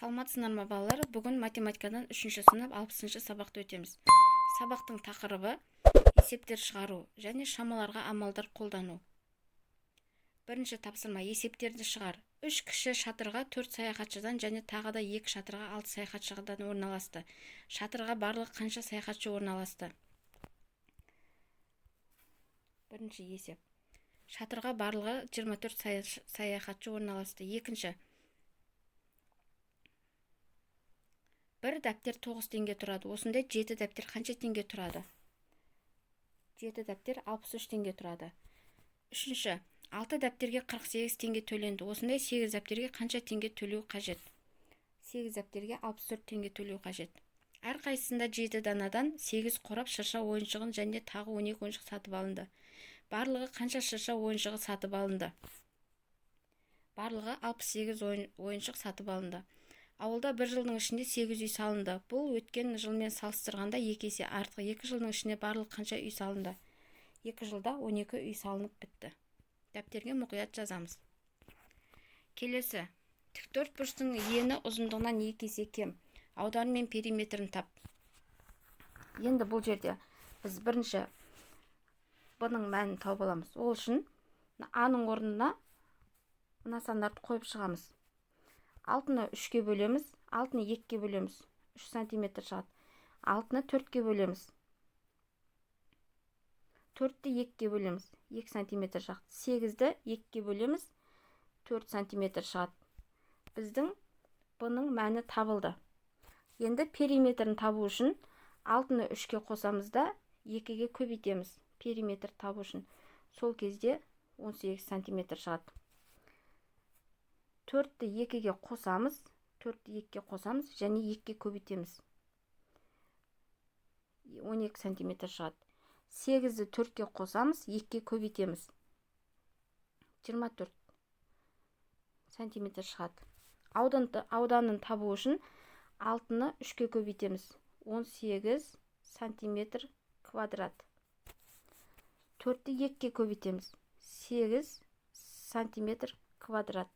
Саламатсыздар ма балалар? Бүгін математикадан 3-ші сынып 60-ші сабақты өтеміз. Сабақтың тақырыбы есептер шығару және шамаларға амалдар қолдану. Бірінші тапсырма: есептерді шығар. 3 кіші шатырға 4 саяхатшыдан және тағы да 2 шатырға 6 саяхатшыдан орналасты. Шатырға барлығы қанша саяхатшы орналасты? Бірінші есеп. Шатырға барлығы 24 саяхатшы орналасты. Екінші: бір дәптер 9 теңге тұрады. Осындай 7 дәптер қанша теңге тұрады? 7 дәптер 63 теңге тұрады. Үшінші: 6 дәптерге 48 теңге төленді. Осындай 8 дәптерге қанша теңге төлеу қажет? 8 дәптерге 64 теңге төлеу қажет. Әрқайсысында 7 данадан 8 қорап шырша ойыншығын және тағы 12 ойыншық сатып алынды. Барлығы қанша шырша ойыншығы сатып алынды? Барлығы 68 ойыншық сатып алынды. Ауылда бір жылдың ішінде 8 үй салынды. Бұл өткен жылмен салыстырғанда 2 есе артық. 2 жылдың ішінде барлығы қанша үй салынды? 2 жылда 12 үй салынып бітті. Дәптерге мұқият жазамыз. Келесі: тіктөртбұрыштың ені ұзындығынан 2 есе кем. Ауданы мен периметрін тап. Енді бұл жерде біз бірінші бұның мәнін тауып аламыз. Ол үшін А-ның орнына мына сандарды қойып шығамыз. 6-ны 3-ке бөлеміз, 6-ны 2-ке бөлеміз, 3 см шығады. 6-ны 4-ке бөлеміз, 4-ті 2-ке бөлеміз, 2 см шығады. 8-ді 2-ке бөлеміз, 4 см шығады. Біздің бұның мәні табылды. Енді периметрін табу үшін 6-ны 3-ке қосамыз да 2-ге көбейтеміз. Периметр табу үшін. Сол кезде 18 см шығады. 4-ті 2-ге қосамыз, 4-ті 2-ге қосамыз және 2-ге көбейтеміз. 12 см шығады. 8-ді 4-ке қосамыз, 2-ге көбейтеміз. 24 см шығады. Ауданын табу үшін 6-ны 3-ке көбейтеміз. 18 см квадрат. 4-ті 2-ке көбейтеміз. 8 см квадрат.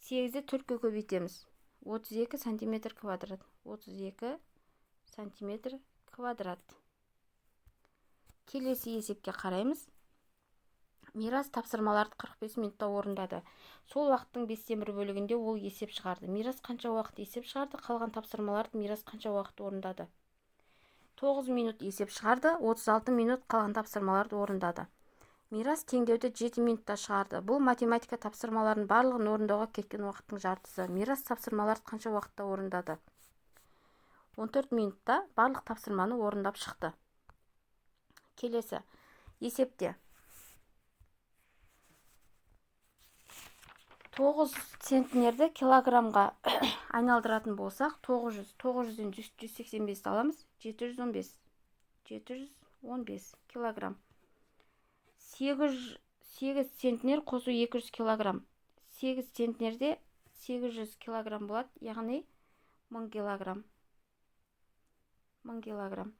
8-ді 4-ке көбейтеміз. 32 см квадрат. 32 см квадрат. Келесі есепке қараймыз. Мирас тапсырмаларды 45 минутта орындады. Сол уақыттың 5/1 бөлігінде ол есеп шығарды. Мирас қанша уақыт есеп шығарды? Қалған тапсырмаларды Мирас қанша уақыт орындады? 9 минут есеп шығарды, 36 минут қалған тапсырмаларды орындады. Мирас теңдеуді 7 минутта шығарды. Бұл математика тапсырмаларын барлығын орындауға кеткен уақыттың жартысы. Мирас тапсырмаларды қанша уақытта орындады? 14 минутта барлық тапсырманы орындап шықты. Келесі есепте 9 центнерді килограммға айналдыратын болсақ, 900-ден 185 аламыз, 715 килограмм. 8 центнер қосу 200 килограмм. 8 центнерде 800 килограмм болады, яғни 1000 килограмм. 1000 килограмм.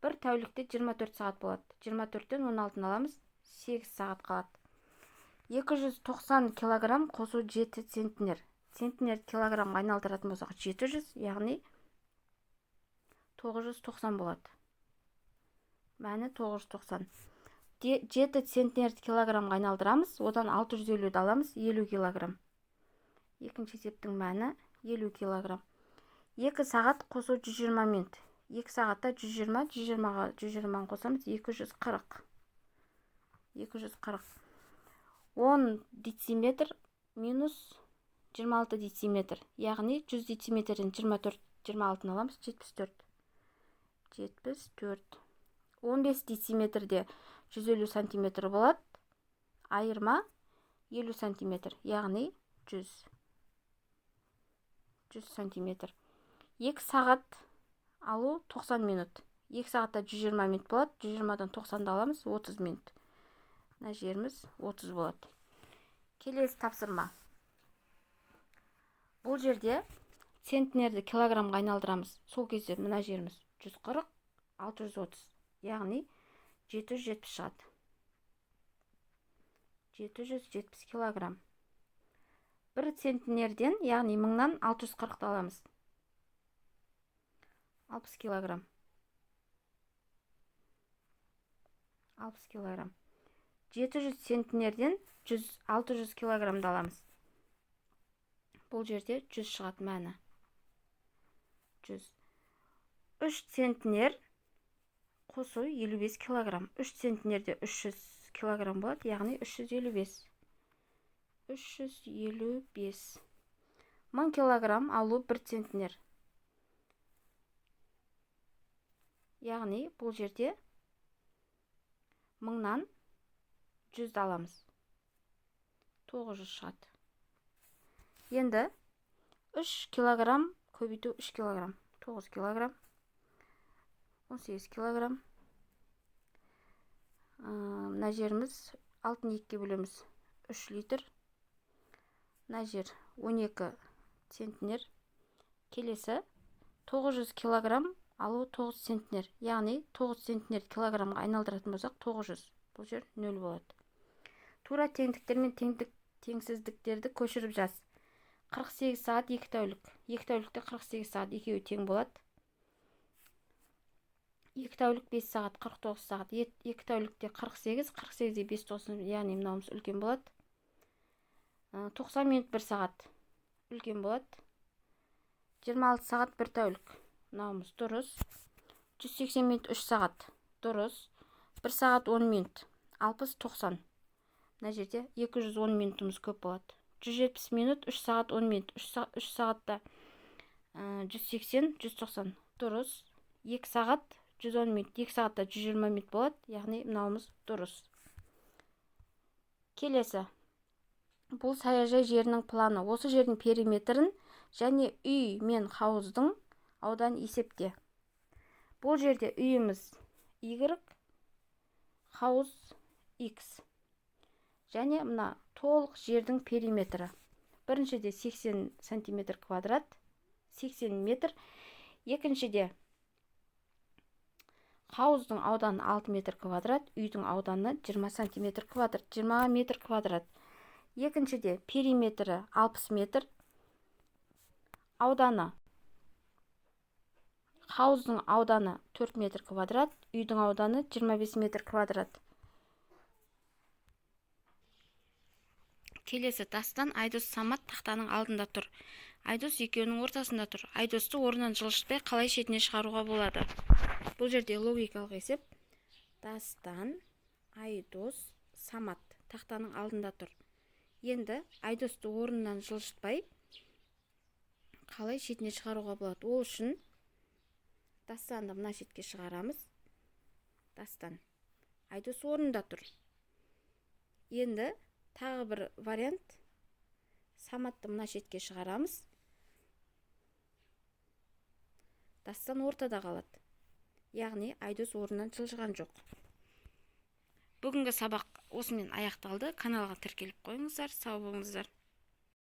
Бір тәулікте 24 сағат болады. 24-тен 16 аламыз, 8 сағат қалады. 290 килограмм қосу 7 центнер. Центнер килограммға айналдыратын болсақ 700, яғни 990 болады. Мәні 990. 7 центнер килограммға айналдырамыз, одан 650-ді аламыз, 50 килограмм. Екінші есептің мәні 50 килограмм. 2 сағат қосу 120 минут. 2 сағатта 120-ға 120 қосамыз, 240. 10 дециметр минус 26 дециметр. Яғни 100 дециметрден 26 аламыз, 74. 15 дециметрде 150 сантиметр болады. Айырма 50 сантиметр, яғни 100 сантиметр. 2 сағат алу 90 минут. 2 сағатта 120 минут болады. 120-дан 90-ды аламыз, 30 минут. Мына жеріміз 30 болады. Келесі тапсырма. Бұл жерде центнерді килограммға айналдырамыз. Сол кезде мына жеріміз 140, 630, яғни 770 шығады. 770 килограмм. 1 центнерден, яғни 1000-нан 640-ты аламыз. 60 килограмм. 60 килограмм. 700 центнерден 600 килограммды аламыз. Бұл жерде 100 шығады мәні. 100. 3 центнер қосу 55 килограмм. 3 центнерде 300 килограмм болады, яғни 355. 355. 1000 килограмм алу 1 центнер. Яғни бұл жерде 1000-нан 100 аламыз. 900 шығады. Енді 3 килограмм көбейту 3 килограмм. 9 килограмм. 18 килограмм. Мына жеріміз 6-ны 2-ге бөлеміз. 3 литр. Мына жер 12 центнер. Келесі 900 килограмм алу 9 центнер. Яғни 9 центнер килограммға айналдыратын болсақ 900. Бұл жер 0 болады. Тура теңдіктер мен теңсіздіктерді көшіріп жаз. 48 сағат 2 тәулік. 2 тәулікте 48 сағат екеуі тең болады. 2 тәулік 5 сағат 49 сағат. 2 тәулікте 48, 48-де 5 тосын, яғни мынауымыз үлкен болады. 90 минут 1 сағат үлкен болады. 26 сағат 1 тәулік. Мынауымыз дұрыс. 180 минут 3 сағат. Дұрыс. 1 сағат 10 минут. 60-90. Мына жерде 210 минутымыз көп болады. 170 минут 3 сағат 10 минут. 3 сағатта 180-190. Дұрыс. 2 сағат 110 минут. 2 сағатта 120 минут болады. Яғни мынауымыз дұрыс. Келесі. Бұл саяжай жерінің планы. Осы жердің периметрін және үй мен хауыздың аудан есепте. Бұл жерде үйіміз Y, хауыз X. Және мына толық жердің периметрі. Біріншіде 80 сантиметр квадрат, 80 метр. Екіншіде хауыздың ауданы 6 метр квадрат, үйдің ауданы 20 сантиметр квадрат, 20 метр квадрат. Екіншіде периметрі 60 метр. Ауданы. Хауыздың ауданы 4 метр квадрат, үйдің ауданы 25 метр квадрат. Келесі дастан Айдос Самат тақтаның алдында тұр. Айдос екеуінің ортасында тұр. Айдосты орнынан жылжытпай қалай шетіне шығаруға болады? Бұл жерде логикалық есеп. Дастан Айдос Самат тақтаның алдында тұр. Енді Айдосты орнынан жылжытпай қалай шетіне шығаруға болады? Ол үшін Дастанды мына шетке шығарамыз. Дастан. Айдос орнында тұр. Енді тағы бір вариант. Саматты мына шетке шығарамыз. Дастан ортада қалады. Яғни Айдос орнынан жылжыған жоқ. Бүгінгі сабақ осымен аяқталды. Каналға тіркеліп қойыңыздар. Сау болыңыздар.